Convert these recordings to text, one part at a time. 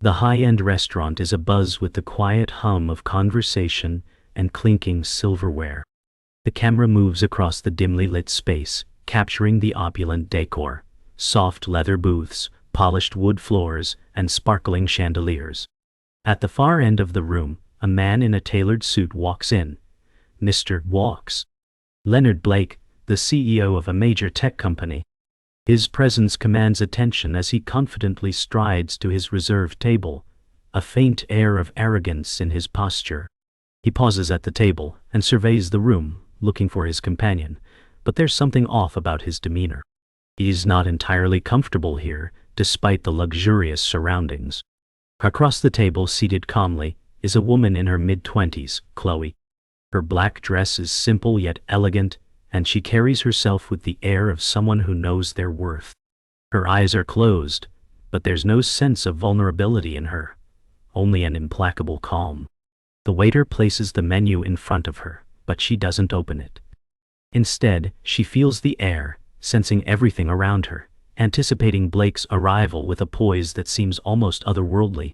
The high-end restaurant is abuzz with the quiet hum of conversation and clinking silverware. The camera moves across the dimly lit space, capturing the opulent decor, soft leather booths, polished wood floors, and sparkling chandeliers. At the far end of the room, a man in a tailored suit walks in. Mr. Walks. Leonard Blake, the CEO of a major tech company. His presence commands attention as he confidently strides to his reserved table, a faint air of arrogance in his posture. He pauses at the table and surveys the room, looking for his companion, but there's something off about his demeanor. He's not entirely comfortable here, despite the luxurious surroundings. Across the table, seated calmly, is a woman in her mid-20s, Chloe. Her black dress is simple yet elegant, and she carries herself with the air of someone who knows their worth. Her eyes are closed, but there's no sense of vulnerability in her, only an implacable calm. The waiter places the menu in front of her, but she doesn't open it. Instead, she feels the air, sensing everything around her, anticipating Blake's arrival with a poise that seems almost otherworldly.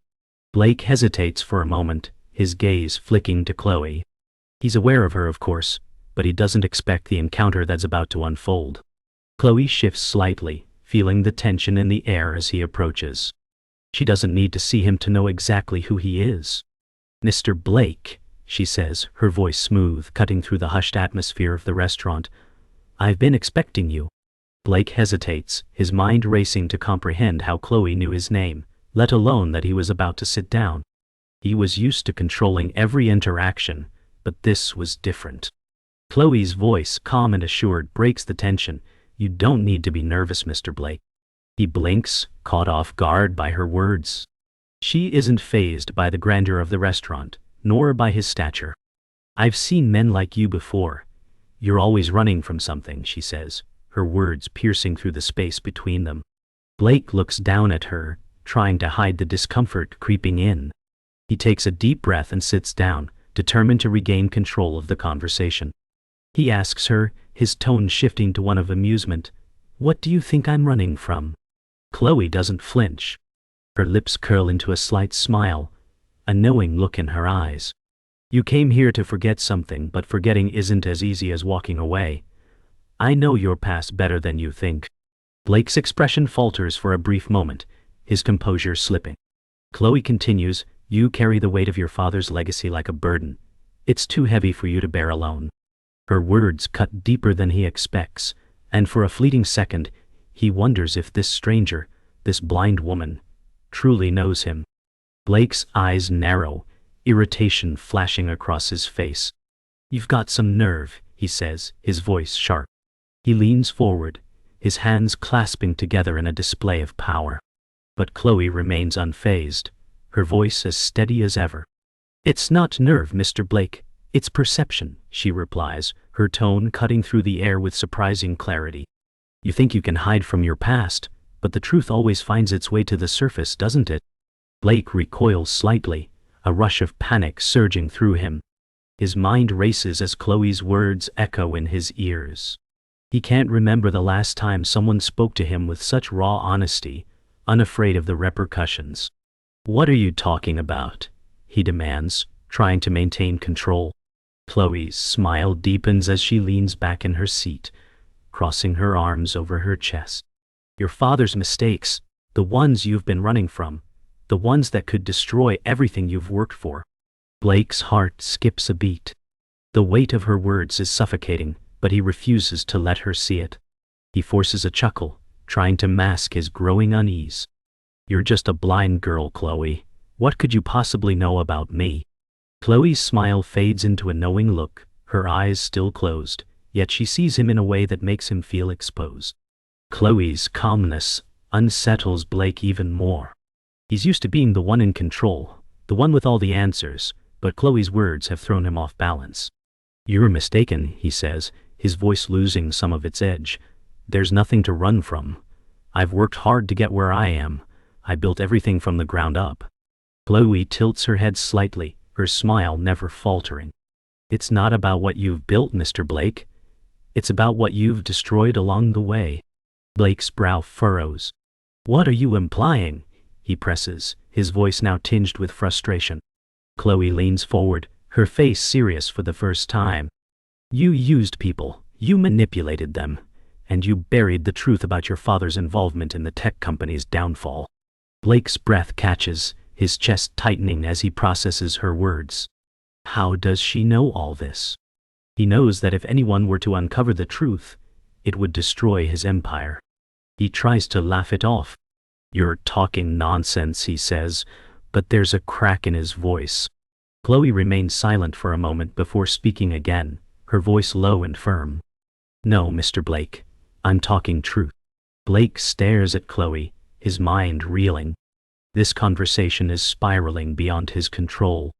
Blake hesitates for a moment, his gaze flicking to Chloe. He's aware of her, of course, but he doesn't expect the encounter that's about to unfold. Chloe shifts slightly, feeling the tension in the air as he approaches. She doesn't need to see him to know exactly who he is. "Mr. Blake," she says, her voice smooth, cutting through the hushed atmosphere of the restaurant. "I've been expecting you." Blake hesitates, his mind racing to comprehend how Chloe knew his name, let alone that he was about to sit down. He was used to controlling every interaction, but this was different. Chloe's voice, calm and assured, breaks the tension. "You don't need to be nervous, Mr. Blake." He blinks, caught off guard by her words. She isn't fazed by the grandeur of the restaurant, nor by his stature. "I've seen men like you before. You're always running from something," she says, her words piercing through the space between them. Blake looks down at her, trying to hide the discomfort creeping in. He takes a deep breath and sits down, determined to regain control of the conversation. He asks her, his tone shifting to one of amusement, "What do you think I'm running from?" Chloe doesn't flinch. Her lips curl into a slight smile, a knowing look in her eyes. "You came here to forget something, but forgetting isn't as easy as walking away. I know your past better than you think." Blake's expression falters for a brief moment, his composure slipping. Chloe continues, "You carry the weight of your father's legacy like a burden. It's too heavy for you to bear alone." Her words cut deeper than he expects, and for a fleeting second, he wonders if this stranger, this blind woman, truly knows him. Blake's eyes narrow, irritation flashing across his face. "You've got some nerve," he says, his voice sharp. He leans forward, his hands clasping together in a display of power. But Chloe remains unfazed, her voice as steady as ever. "It's not nerve, Mr. Blake. It's perception," she replies, her tone cutting through the air with surprising clarity. "You think you can hide from your past, but the truth always finds its way to the surface, doesn't it?" Blake recoils slightly, a rush of panic surging through him. His mind races as Chloe's words echo in his ears. He can't remember the last time someone spoke to him with such raw honesty, unafraid of the repercussions. "What are you talking about?" he demands, trying to maintain control. Chloe's smile deepens as she leans back in her seat, crossing her arms over her chest. "Your father's mistakes, the ones you've been running from, the ones that could destroy everything you've worked for." Blake's heart skips a beat. The weight of her words is suffocating, but he refuses to let her see it. He forces a chuckle, trying to mask his growing unease. "You're just a blind girl, Chloe. What could you possibly know about me?" Chloe's smile fades into a knowing look, her eyes still closed, yet she sees him in a way that makes him feel exposed. Chloe's calmness unsettles Blake even more. He's used to being the one in control, the one with all the answers, but Chloe's words have thrown him off balance. "You're mistaken," he says, his voice losing some of its edge. "There's nothing to run from. I've worked hard to get where I am. I built everything from the ground up." Chloe tilts her head slightly, her smile never faltering. "It's not about what you've built, Mr. Blake. It's about what you've destroyed along the way." Blake's brow furrows. "What are you implying? he presses, his voice now tinged with frustration. Chloe leans forward, her face serious for the first time. You used people, you manipulated them, and you buried the truth about your father's involvement in the tech company's downfall. Blake's breath catches, his chest tightening as he processes her words. How does she know all this? He knows that if anyone were to uncover the truth, it would destroy his empire. He tries to laugh it off. You're talking nonsense, he says, but there's a crack in his voice. Chloe remains silent for a moment before speaking again, her voice low and firm. No, Mr. Blake, I'm talking truth. Blake stares at Chloe, his mind reeling. This conversation is spiraling beyond his control.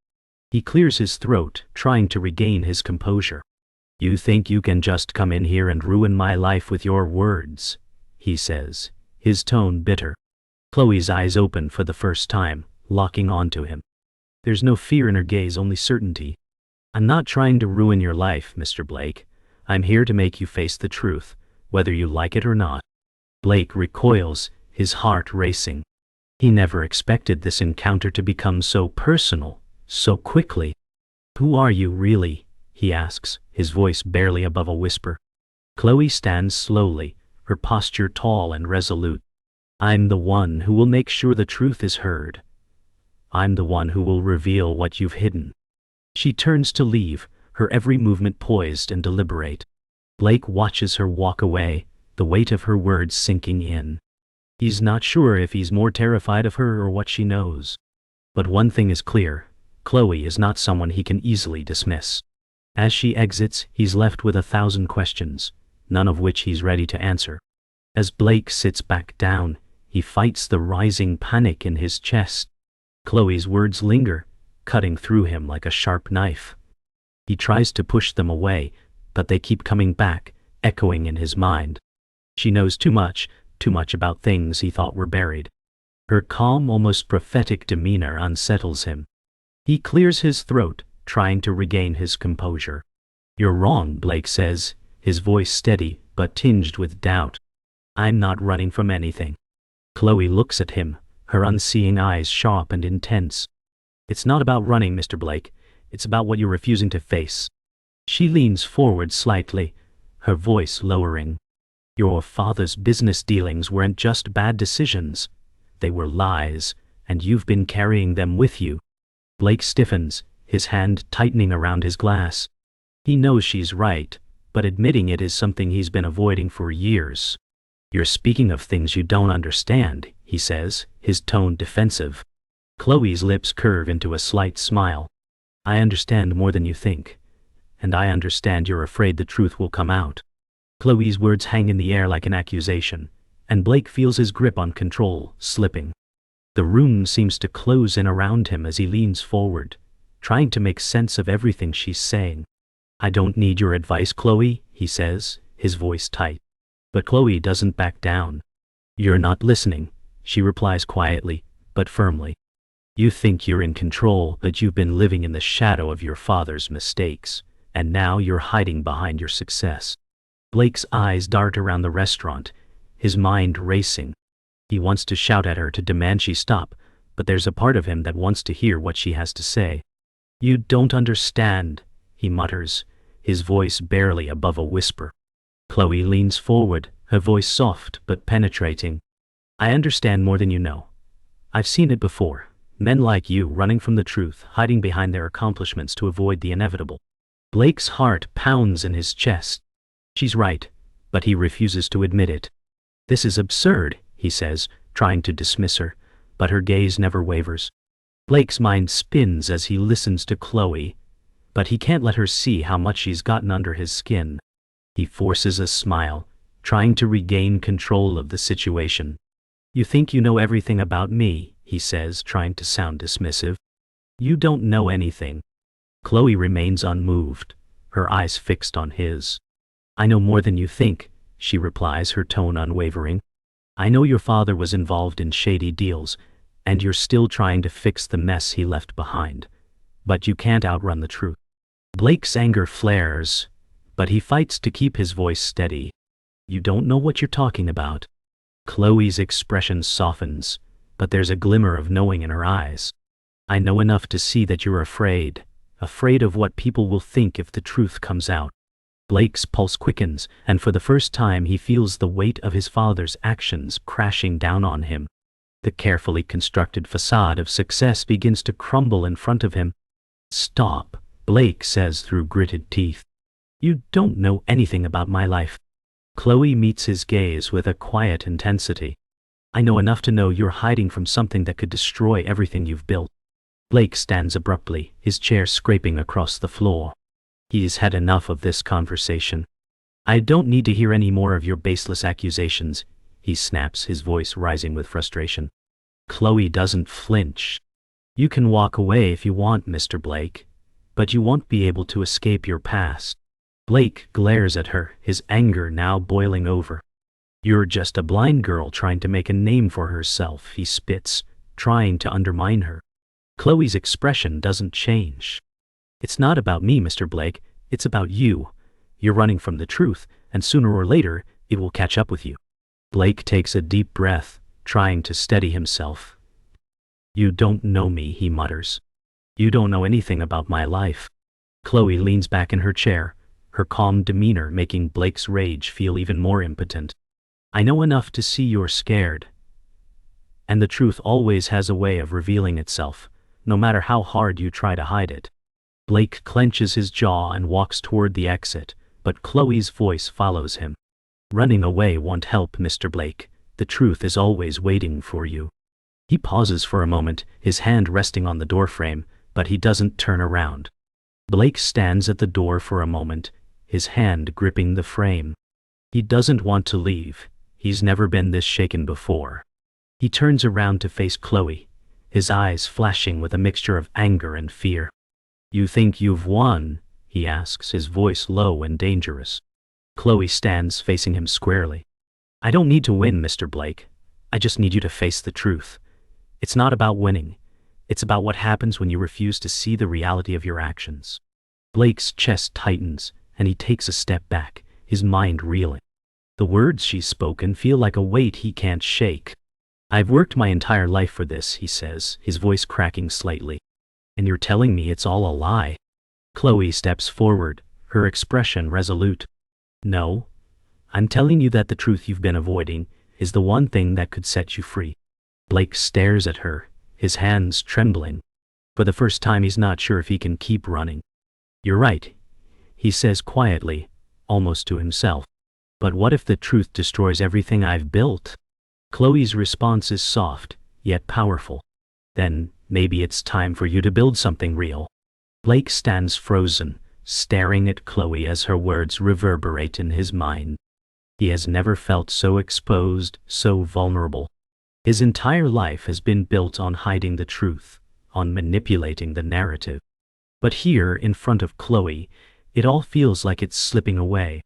He clears his throat, trying to regain his composure. You think you can just come in here and ruin my life with your words, he says, his tone bitter. Chloe's eyes open for the first time, locking onto him. There's no fear in her gaze, only certainty. I'm not trying to ruin your life, Mr. Blake. I'm here to make you face the truth, whether you like it or not. Blake recoils, his heart racing. He never expected this encounter to become so personal, so quickly. Who are you really? He asks, his voice barely above a whisper. Chloe stands slowly, her posture tall and resolute. I'm the one who will make sure the truth is heard. I'm the one who will reveal what you've hidden. She turns to leave, her every movement poised and deliberate. Blake watches her walk away, the weight of her words sinking in. He's not sure if he's more terrified of her or what she knows. But one thing is clear, Chloe is not someone he can easily dismiss. As she exits, he's left with 1,000 questions, none of which he's ready to answer. As Blake sits back down, he fights the rising panic in his chest. Chloe's words linger, cutting through him like a sharp knife. He tries to push them away, but they keep coming back, echoing in his mind. She knows too much about things he thought were buried. Her calm, almost prophetic demeanor unsettles him. He clears his throat, trying to regain his composure. You're wrong, Blake says, his voice steady but tinged with doubt. I'm not running from anything. Chloe looks at him, her unseeing eyes sharp and intense. It's not about running, Mr. Blake. It's about what you're refusing to face. She leans forward slightly, her voice lowering. Your father's business dealings weren't just bad decisions. They were lies, and you've been carrying them with you. Blake stiffens, his hand tightening around his glass. He knows she's right, but admitting it is something he's been avoiding for years. You're speaking of things you don't understand, he says, his tone defensive. Chloe's lips curve into a slight smile. I understand more than you think. And I understand you're afraid the truth will come out. Chloe's words hang in the air like an accusation, and Blake feels his grip on control slipping. The room seems to close in around him as he leans forward, trying to make sense of everything she's saying. I don't need your advice, Chloe, he says, his voice tight. But Chloe doesn't back down. You're not listening, she replies quietly, but firmly. You think you're in control, but you've been living in the shadow of your father's mistakes, and now you're hiding behind your success. Blake's eyes dart around the restaurant, his mind racing. He wants to shout at her to demand she stop, but there's a part of him that wants to hear what she has to say. You don't understand, he mutters, his voice barely above a whisper. Chloe leans forward, her voice soft but penetrating. I understand more than you know. I've seen it before. Men like you running from the truth, hiding behind their accomplishments to avoid the inevitable. Blake's heart pounds in his chest. She's right, but he refuses to admit it. This is absurd, he says, trying to dismiss her, but her gaze never wavers. Blake's mind spins as he listens to Chloe, but he can't let her see how much she's gotten under his skin. He forces a smile, trying to regain control of the situation. You think you know everything about me, he says, trying to sound dismissive. You don't know anything. Chloe remains unmoved, her eyes fixed on his. I know more than you think, she replies, her tone unwavering. I know your father was involved in shady deals, and you're still trying to fix the mess he left behind. But you can't outrun the truth. Blake's anger flares, but he fights to keep his voice steady. You don't know what you're talking about. Chloe's expression softens, but there's a glimmer of knowing in her eyes. I know enough to see that you're afraid of what people will think if the truth comes out. Blake's pulse quickens, and for the first time he feels the weight of his father's actions crashing down on him. The carefully constructed facade of success begins to crumble in front of him. "Stop," Blake says through gritted teeth. "You don't know anything about my life." Chloe meets his gaze with a quiet intensity. "I know enough to know you're hiding from something that could destroy everything you've built." Blake stands abruptly, his chair scraping across the floor. He's had enough of this conversation. "I don't need to hear any more of your baseless accusations," he snaps, his voice rising with frustration. Chloe doesn't flinch. "You can walk away if you want, Mr. Blake, but you won't be able to escape your past." Blake glares at her, his anger now boiling over. "You're just a blind girl trying to make a name for herself," he spits, trying to undermine her. Chloe's expression doesn't change. "It's not about me, Mr. Blake, it's about you. You're running from the truth, and sooner or later, it will catch up with you." Blake takes a deep breath, trying to steady himself. "You don't know me," he mutters. "You don't know anything about my life." Chloe leans back in her chair, her calm demeanor making Blake's rage feel even more impotent. "I know enough to see you're scared. And the truth always has a way of revealing itself, no matter how hard you try to hide it." Blake clenches his jaw and walks toward the exit, but Chloe's voice follows him. "Running away won't help, Mr. Blake. The truth is always waiting for you." He pauses for a moment, his hand resting on the doorframe, but he doesn't turn around. Blake stands at the door for a moment, his hand gripping the frame. He doesn't want to leave. He's never been this shaken before. He turns around to face Chloe, his eyes flashing with a mixture of anger and fear. "You think you've won?" he asks, his voice low and dangerous. Chloe stands facing him squarely. "I don't need to win, Mr. Blake. I just need you to face the truth. It's not about winning. It's about what happens when you refuse to see the reality of your actions." Blake's chest tightens, and he takes a step back, his mind reeling. The words she's spoken feel like a weight he can't shake. "I've worked my entire life for this," he says, his voice cracking slightly. "And you're telling me it's all a lie?" Chloe steps forward, her expression resolute. "No. I'm telling you that the truth you've been avoiding is the one thing that could set you free." Blake stares at her, his hands trembling. For the first time he's not sure if he can keep running. "You're right," he says quietly, almost to himself. "But what if the truth destroys everything I've built?" Chloe's response is soft, yet powerful. "Then maybe it's time for you to build something real." Blake stands frozen, staring at Chloe as her words reverberate in his mind. He has never felt so exposed, so vulnerable. His entire life has been built on hiding the truth, on manipulating the narrative. But here, in front of Chloe, it all feels like it's slipping away.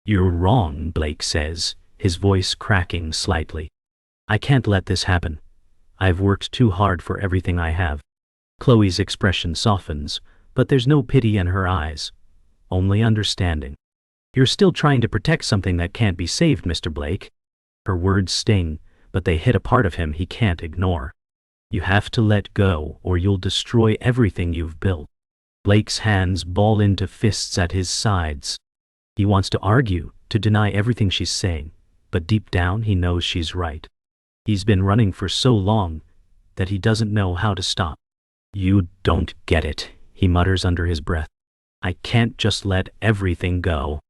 "You're wrong," Blake says, his voice cracking slightly. "I can't let this happen. I've worked too hard for everything I have." Chloe's expression softens, but there's no pity in her eyes, only understanding. "You're still trying to protect something that can't be saved, Mr. Blake." Her words sting, but they hit a part of him he can't ignore. "You have to let go, or you'll destroy everything you've built." Blake's hands ball into fists at his sides. He wants to argue, to deny everything she's saying, but deep down he knows she's right. He's been running for so long that he doesn't know how to stop. "You don't get it," he mutters under his breath. "I can't just let everything go."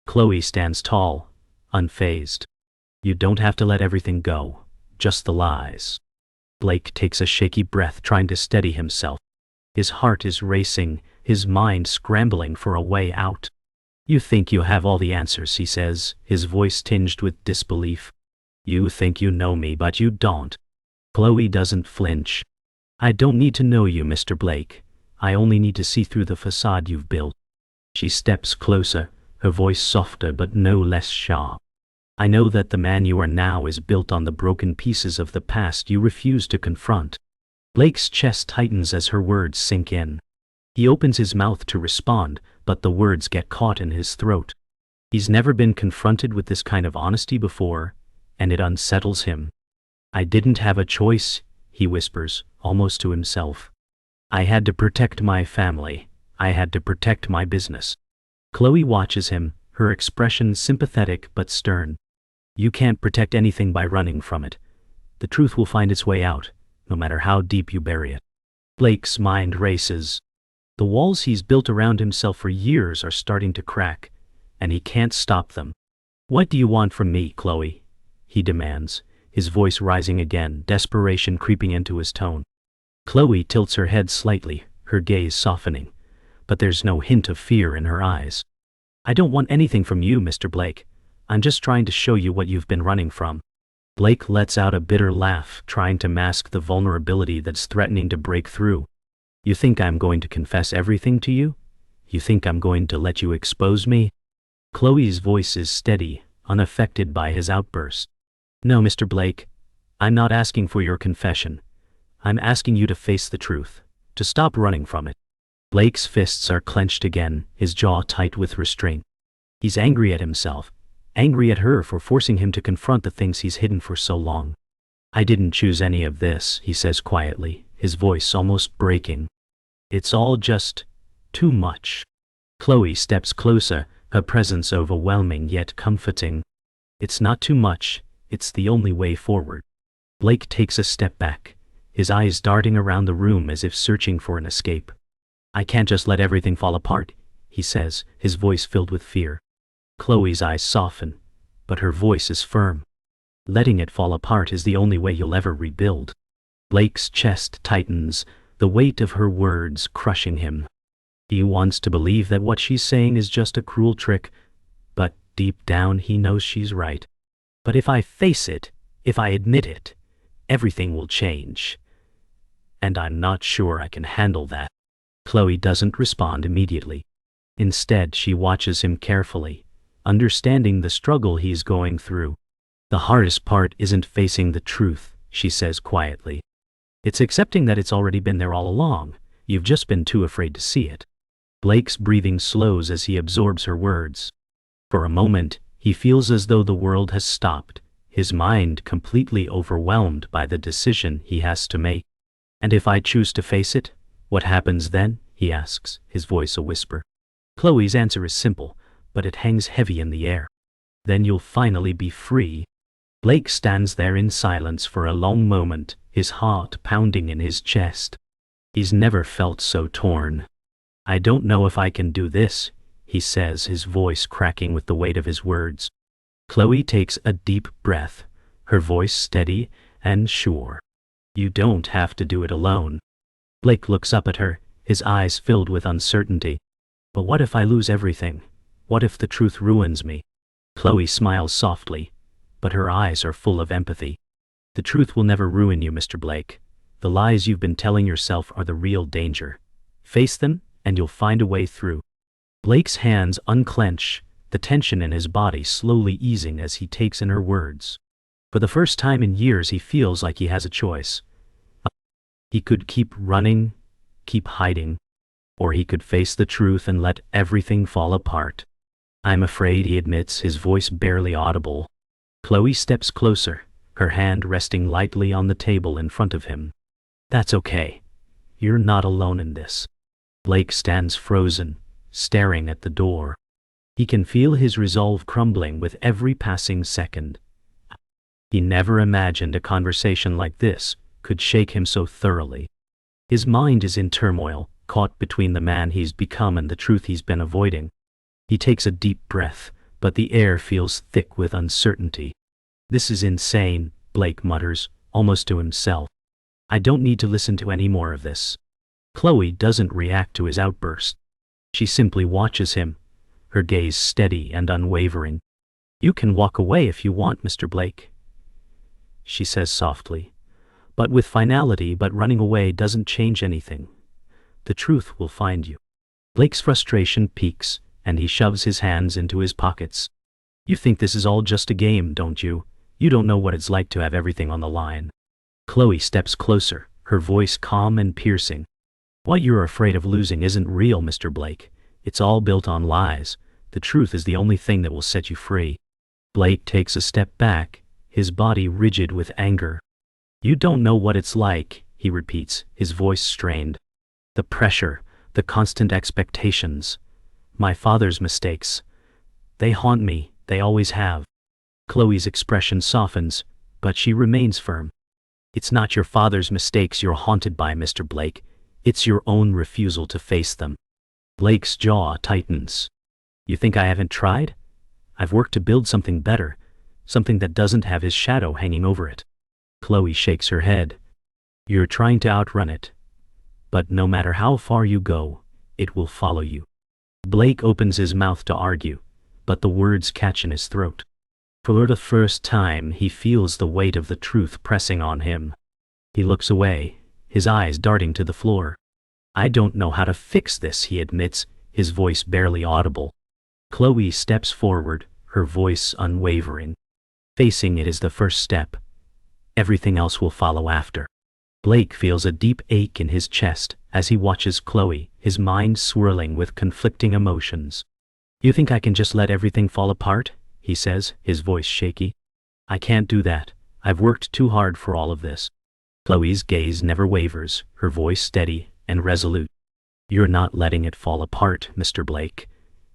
Chloe stands tall, unfazed. "You don't have to let everything go, just the lies." Blake takes a shaky breath, trying to steady himself. His heart is racing, his mind scrambling for a way out. "You think you have all the answers," he says, his voice tinged with disbelief. "You think you know me, but you don't." Chloe doesn't flinch. "I don't need to know you, Mr. Blake. I only need to see through the facade you've built." She steps closer, her voice softer but no less sharp. "I know that the man you are now is built on the broken pieces of the past you refuse to confront." Blake's chest tightens as her words sink in. He opens his mouth to respond, but the words get caught in his throat. He's never been confronted with this kind of honesty before, and it unsettles him. I didn't have a choice, he whispers, almost to himself. I had to protect my family. I had to protect my business. Chloe watches him, her expression sympathetic but stern. You can't protect anything by running from it. The truth will find its way out, no matter how deep you bury it. Blake's mind races. The walls he's built around himself for years are starting to crack, and he can't stop them. What do you want from me, Chloe? He demands, his voice rising again, desperation creeping into his tone. Chloe tilts her head slightly, her gaze softening, but there's no hint of fear in her eyes. I don't want anything from you, Mr. Blake. I'm just trying to show you what you've been running from. Blake lets out a bitter laugh, trying to mask the vulnerability that's threatening to break through. You think I'm going to confess everything to you? You think I'm going to let you expose me? Chloe's voice is steady, unaffected by his outburst. No, Mr. Blake. I'm not asking for your confession. I'm asking you to face the truth, to stop running from it. Blake's fists are clenched again, his jaw tight with restraint. He's angry at himself, angry at her for forcing him to confront the things he's hidden for so long. I didn't choose any of this, he says quietly, his voice almost breaking. It's all just too much. Chloe steps closer, her presence overwhelming yet comforting. It's not too much, it's the only way forward. Blake takes a step back, his eyes darting around the room as if searching for an escape. I can't just let everything fall apart, he says, his voice filled with fear. Chloe's eyes soften, but her voice is firm. Letting it fall apart is the only way you'll ever rebuild. Blake's chest tightens, the weight of her words crushing him. He wants to believe that what she's saying is just a cruel trick, but deep down he knows she's right. But if I face it, if I admit it, everything will change. And I'm not sure I can handle that. Chloe doesn't respond immediately. Instead, she watches him carefully, understanding the struggle he's going through. The hardest part isn't facing the truth, she says quietly. It's accepting that it's already been there all along. You've just been too afraid to see it. Blake's breathing slows as he absorbs her words. For a moment, he feels as though the world has stopped, his mind completely overwhelmed by the decision he has to make. And if I choose to face it, what happens then? He asks, his voice a whisper. Chloe's answer is simple, but it hangs heavy in the air. Then you'll finally be free. Blake stands there in silence for a long moment, his heart pounding in his chest. He's never felt so torn. I don't know if I can do this, he says, his voice cracking with the weight of his words. Chloe takes a deep breath, her voice steady and sure. You don't have to do it alone. Blake looks up at her, his eyes filled with uncertainty. But what if I lose everything? What if the truth ruins me? Chloe smiles softly, but her eyes are full of empathy. The truth will never ruin you, Mr. Blake. The lies you've been telling yourself are the real danger. Face them, and you'll find a way through. Blake's hands unclench, the tension in his body slowly easing as he takes in her words. For the first time in years, he feels like he has a choice. He could keep running, keep hiding, or he could face the truth and let everything fall apart. I'm afraid, he admits, his voice barely audible. Chloe steps closer, her hand resting lightly on the table in front of him. That's okay. You're not alone in this. Blake stands frozen, staring at the door. He can feel his resolve crumbling with every passing second. He never imagined a conversation like this could shake him so thoroughly. His mind is in turmoil, caught between the man he's become and the truth he's been avoiding. He takes a deep breath, but the air feels thick with uncertainty. This is insane, Blake mutters, almost to himself. I don't need to listen to any more of this. Chloe doesn't react to his outburst. She simply watches him, her gaze steady and unwavering. You can walk away if you want, Mr. Blake, she says softly, but with finality. But running away doesn't change anything. The truth will find you. Blake's frustration peaks, and he shoves his hands into his pockets. You think this is all just a game, don't you? You don't know what it's like to have everything on the line. Chloe steps closer, her voice calm and piercing. What you're afraid of losing isn't real, Mr. Blake. It's all built on lies. The truth is the only thing that will set you free. Blake takes a step back, his body rigid with anger. You don't know what it's like, he repeats, his voice strained. The pressure, the constant expectations. My father's mistakes. They haunt me, they always have. Chloe's expression softens, but she remains firm. It's not your father's mistakes you're haunted by, Mr. Blake. It's your own refusal to face them. Blake's jaw tightens. You think I haven't tried? I've worked to build something better, something that doesn't have his shadow hanging over it. Chloe shakes her head. You're trying to outrun it. But no matter how far you go, it will follow you. Blake opens his mouth to argue, but the words catch in his throat. For the first time, he feels the weight of the truth pressing on him. He looks away, his eyes darting to the floor. I don't know how to fix this, he admits, his voice barely audible. Chloe steps forward, her voice unwavering. Facing it is the first step. Everything else will follow after. Blake feels a deep ache in his chest as he watches Chloe, his mind swirling with conflicting emotions. You think I can just let everything fall apart? He says, his voice shaky. I can't do that. I've worked too hard for all of this. Chloe's gaze never wavers, her voice steady and resolute. You're not letting it fall apart, Mr. Blake.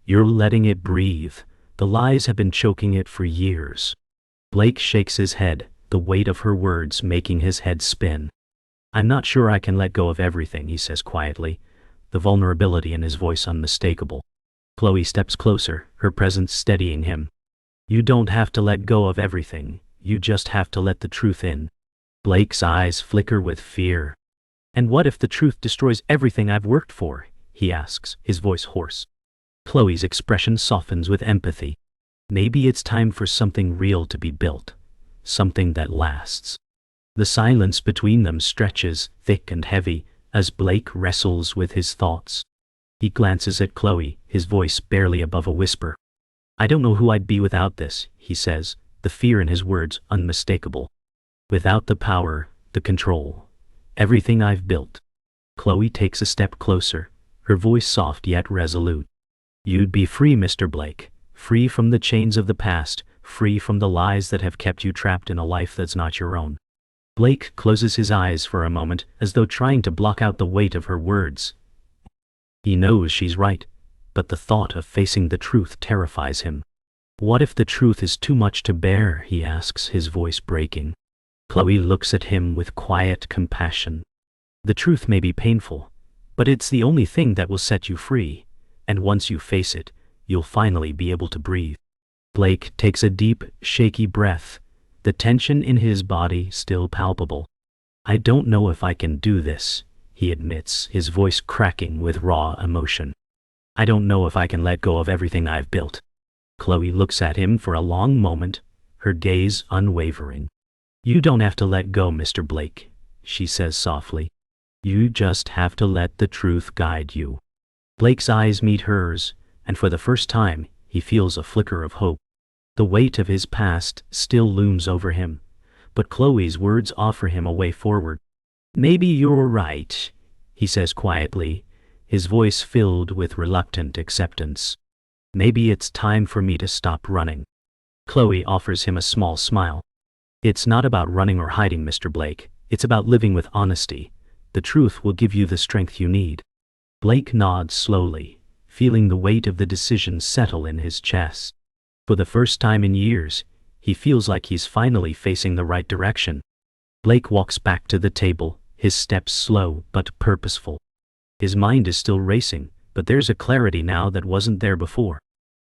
You're letting it breathe. The lies have been choking it for years. Blake shakes his head, the weight of her words making his head spin. I'm not sure I can let go of everything, he says quietly, the vulnerability in his voice unmistakable. Chloe steps closer, her presence steadying him. You don't have to let go of everything, you just have to let the truth in. Blake's eyes flicker with fear. And what if the truth destroys everything I've worked for? He asks, his voice hoarse. Chloe's expression softens with empathy. Maybe it's time for something real to be built, something that lasts. The silence between them stretches, thick and heavy, as Blake wrestles with his thoughts. He glances at Chloe, his voice barely above a whisper. I don't know who I'd be without this, he says, the fear in his words unmistakable. Without the power, the control, everything I've built. Chloe takes a step closer, her voice soft yet resolute. You'd be free, Mr. Blake, free from the chains of the past, free from the lies that have kept you trapped in a life that's not your own. Blake closes his eyes for a moment, as though trying to block out the weight of her words. He knows she's right, but the thought of facing the truth terrifies him. What if the truth is too much to bear, he asks, his voice breaking. Chloe looks at him with quiet compassion. The truth may be painful, but it's the only thing that will set you free, and once you face it, you'll finally be able to breathe. Blake takes a deep, shaky breath, the tension in his body still palpable. I don't know if I can do this, he admits, his voice cracking with raw emotion. I don't know if I can let go of everything I've built. Chloe looks at him for a long moment, her gaze unwavering. You don't have to let go, Mr. Blake, she says softly. You just have to let the truth guide you. Blake's eyes meet hers, and for the first time, he feels a flicker of hope. The weight of his past still looms over him, but Chloe's words offer him a way forward. Maybe you're right, he says quietly, his voice filled with reluctant acceptance. Maybe it's time for me to stop running. Chloe offers him a small smile. It's not about running or hiding, Mr. Blake. It's about living with honesty. The truth will give you the strength you need. Blake nods slowly, feeling the weight of the decision settle in his chest. For the first time in years, he feels like he's finally facing the right direction. Blake walks back to the table, his steps slow but purposeful. His mind is still racing, but there's a clarity now that wasn't there before.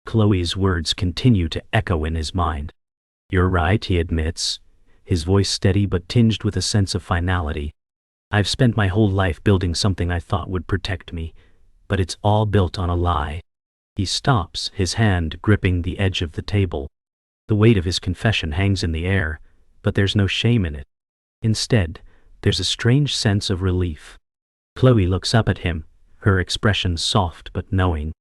Chloe's words continue to echo in his mind. You're right, he admits, his voice steady but tinged with a sense of finality. I've spent my whole life building something I thought would protect me, but it's all built on a lie. He stops, his hand gripping the edge of the table. The weight of his confession hangs in the air, but there's no shame in it. Instead, there's a strange sense of relief. Chloe looks up at him, her expression soft but knowing.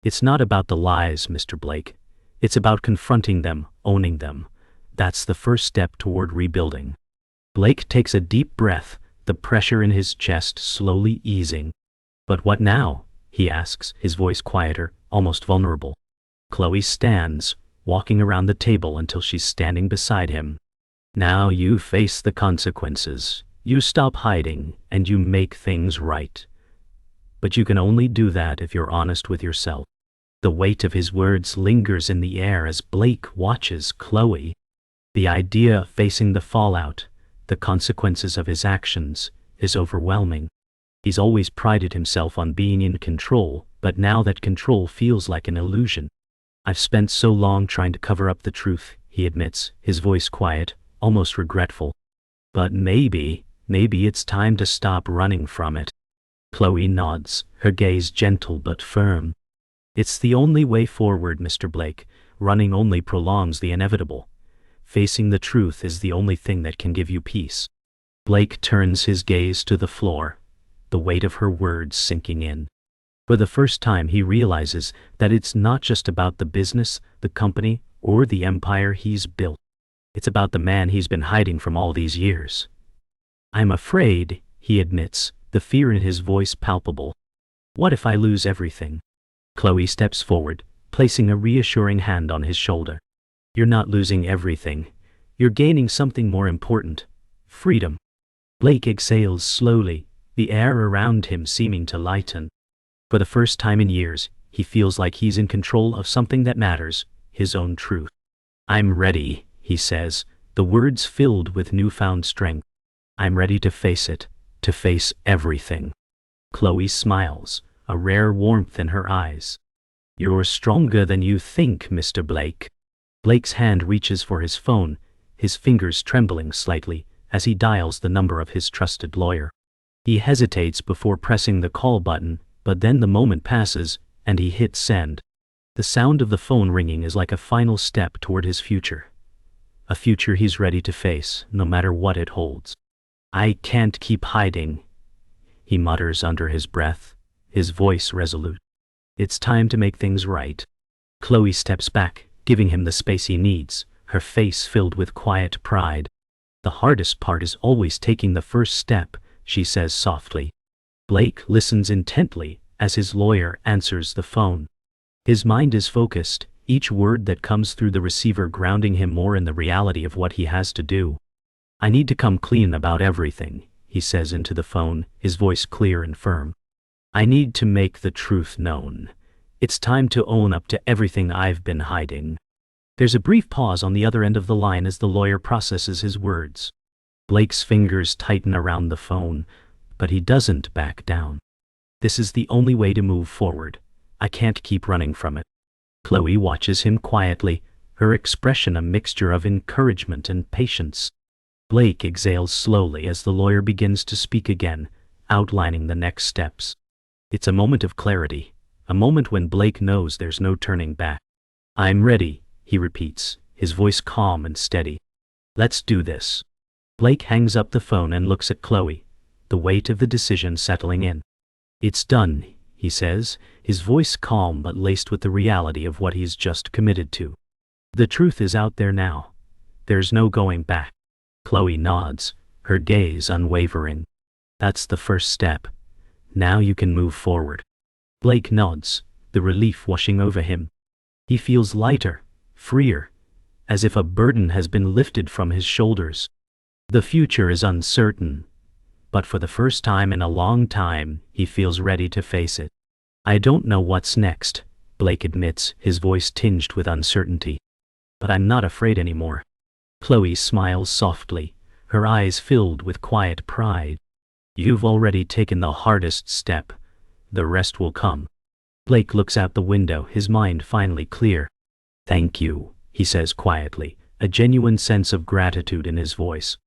It's not about the lies, Mr. Blake. It's about confronting them, owning them. That's the first step toward rebuilding. Blake takes a deep breath, the pressure in his chest slowly easing. But what now? He asks, his voice quieter, almost vulnerable. Chloe stands, walking around the table until she's standing beside him. Now you face the consequences. You stop hiding, and you make things right. But you can only do that if you're honest with yourself. The weight of his words lingers in the air as Blake watches Chloe. The idea of facing the fallout, the consequences of his actions, is overwhelming. He's always prided himself on being in control, but now that control feels like an illusion. I've spent so long trying to cover up the truth, he admits, his voice quiet, almost regretful. But maybe it's time to stop running from it. Chloe nods, her gaze gentle but firm. It's the only way forward, Mr. Blake. Running only prolongs the inevitable. Facing the truth is the only thing that can give you peace. Blake turns his gaze to the floor, the weight of her words sinking in. For the first time he realizes that it's not just about the business, the company, or the empire he's built. It's about the man he's been hiding from all these years. I'm afraid, he admits, the fear in his voice palpable. What if I lose everything? Chloe steps forward, placing a reassuring hand on his shoulder. You're not losing everything. You're gaining something more important. Freedom. Blake exhales slowly, the air around him seeming to lighten. For the first time in years, he feels like he's in control of something that matters, his own truth. I'm ready, he says, the words filled with newfound strength. I'm ready to face it, to face everything. Chloe smiles, a rare warmth in her eyes. You're stronger than you think, Mr. Blake. Blake's hand reaches for his phone, his fingers trembling slightly as he dials the number of his trusted lawyer. He hesitates before pressing the call button, but then the moment passes, and he hits send. The sound of the phone ringing is like a final step toward his future. A future he's ready to face, no matter what it holds. I can't keep hiding, he mutters under his breath, his voice resolute. It's time to make things right. Chloe steps back, giving him the space he needs, her face filled with quiet pride. The hardest part is always taking the first step, she says softly. Blake listens intently as his lawyer answers the phone. His mind is focused, each word that comes through the receiver grounding him more in the reality of what he has to do. I need to come clean about everything, he says into the phone, his voice clear and firm. I need to make the truth known. It's time to own up to everything I've been hiding. There's a brief pause on the other end of the line as the lawyer processes his words. Blake's fingers tighten around the phone, but he doesn't back down. This is the only way to move forward. I can't keep running from it. Chloe watches him quietly, her expression a mixture of encouragement and patience. Blake exhales slowly as the lawyer begins to speak again, outlining the next steps. It's a moment of clarity, a moment when Blake knows there's no turning back. I'm ready, he repeats, his voice calm and steady. Let's do this. Blake hangs up the phone and looks at Chloe, the weight of the decision settling in. It's done, he says, his voice calm but laced with the reality of what he's just committed to. The truth is out there now. There's no going back. Chloe nods, her gaze unwavering. That's the first step. Now you can move forward. Blake nods, the relief washing over him. He feels lighter, freer, as if a burden has been lifted from his shoulders. The future is uncertain, but for the first time in a long time, he feels ready to face it. I don't know what's next, Blake admits, his voice tinged with uncertainty. But I'm not afraid anymore. Chloe smiles softly, her eyes filled with quiet pride. You've already taken the hardest step. The rest will come. Blake looks out the window, his mind finally clear. Thank you, he says quietly, a genuine sense of gratitude in his voice.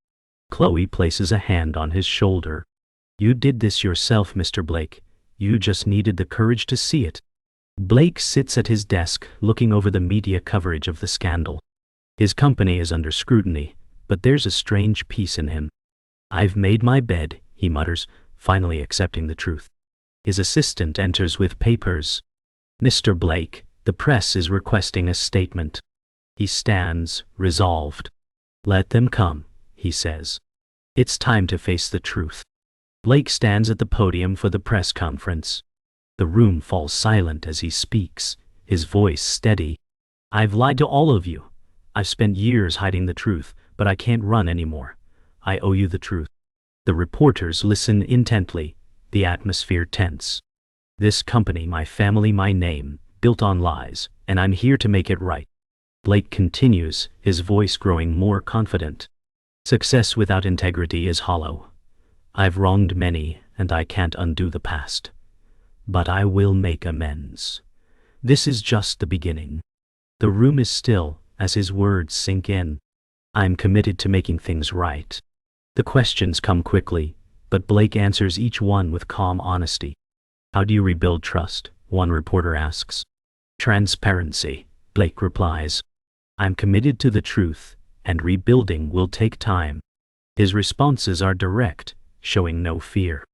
Chloe places a hand on his shoulder. You did this yourself, Mr. Blake. You just needed the courage to see it. Blake sits at his desk, looking over the media coverage of the scandal. His company is under scrutiny, but there's a strange peace in him. I've made my bed, he mutters, finally accepting the truth. His assistant enters with papers. Mr. Blake, the press is requesting a statement. He stands, resolved. Let them come, he says. It's time to face the truth. Blake stands at the podium for the press conference. The room falls silent as he speaks, his voice steady. I've lied to all of you. I've spent years hiding the truth, but I can't run anymore. I owe you the truth. The reporters listen intently, the atmosphere tense. This company, my family, my name, built on lies, and I'm here to make it right. Blake continues, his voice growing more confident. Success without integrity is hollow. I've wronged many, and I can't undo the past. But I will make amends. This is just the beginning. The room is still as his words sink in. I'm committed to making things right. The questions come quickly, but Blake answers each one with calm honesty. How do you rebuild trust? One reporter asks. Transparency, Blake replies. I'm committed to the truth, and rebuilding will take time. His responses are direct, showing no fear.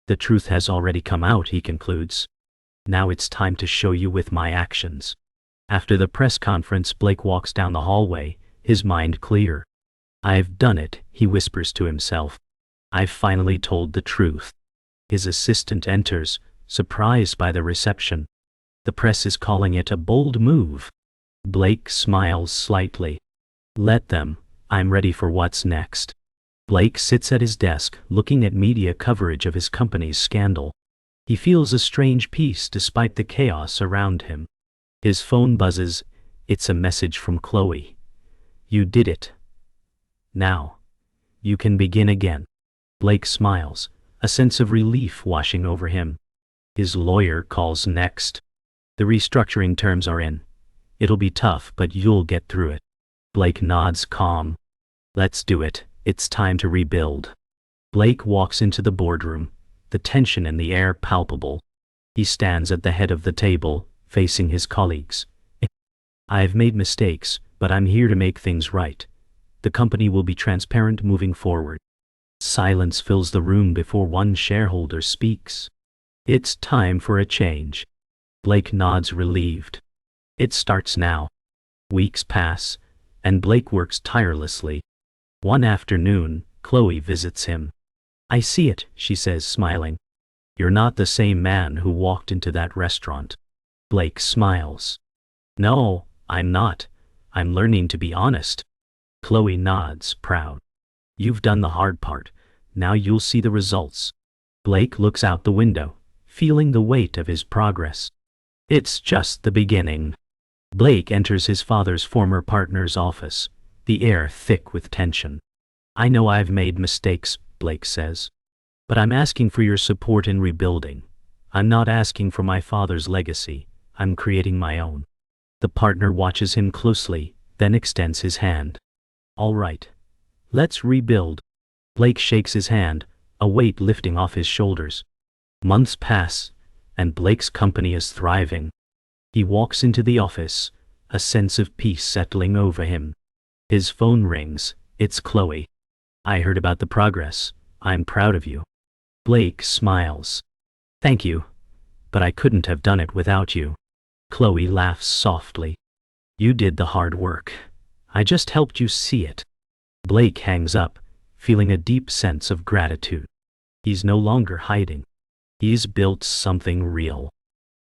The truth has already come out, he concludes. Now it's time to show you with my actions. After the press conference, Blake walks down the hallway, his mind clear. I've done it, he whispers to himself. I've finally told the truth. His assistant enters, surprised by the reception. The press is calling it a bold move. Blake smiles slightly. Let them, I'm ready for what's next. Blake sits at his desk, looking at media coverage of his company's scandal. He feels a strange peace despite the chaos around him. His phone buzzes. It's a message from Chloe. You did it. Now, you can begin again. Blake smiles, a sense of relief washing over him. His lawyer calls next. The restructuring terms are in. It'll be tough, but you'll get through it. Blake nods calm. Let's do it. It's time to rebuild. Blake walks into the boardroom, the tension in the air palpable. He stands at the head of the table, facing his colleagues. I've made mistakes, but I'm here to make things right. The company will be transparent moving forward. Silence fills the room before one shareholder speaks. It's time for a change. Blake nods relieved. It starts now. Weeks pass, and Blake works tirelessly. One afternoon, Chloe visits him. I see it, she says, smiling. You're not the same man who walked into that restaurant. Blake smiles. No, I'm not. I'm learning to be honest. Chloe nods, proud. You've done the hard part. Now you'll see the results. Blake looks out the window, feeling the weight of his progress. It's just the beginning. Blake enters his father's former partner's office, the air thick with tension. I know I've made mistakes, Blake says. But I'm asking for your support in rebuilding. I'm not asking for my father's legacy. I'm creating my own. The partner watches him closely, then extends his hand. All right. Let's rebuild. Blake shakes his hand, a weight lifting off his shoulders. Months pass, and Blake's company is thriving. He walks into the office, a sense of peace settling over him. His phone rings. It's Chloe. I heard about the progress. I'm proud of you. Blake smiles. Thank you. But I couldn't have done it without you. Chloe laughs softly. You did the hard work. I just helped you see it. Blake hangs up, feeling a deep sense of gratitude. He's no longer hiding. He's built something real.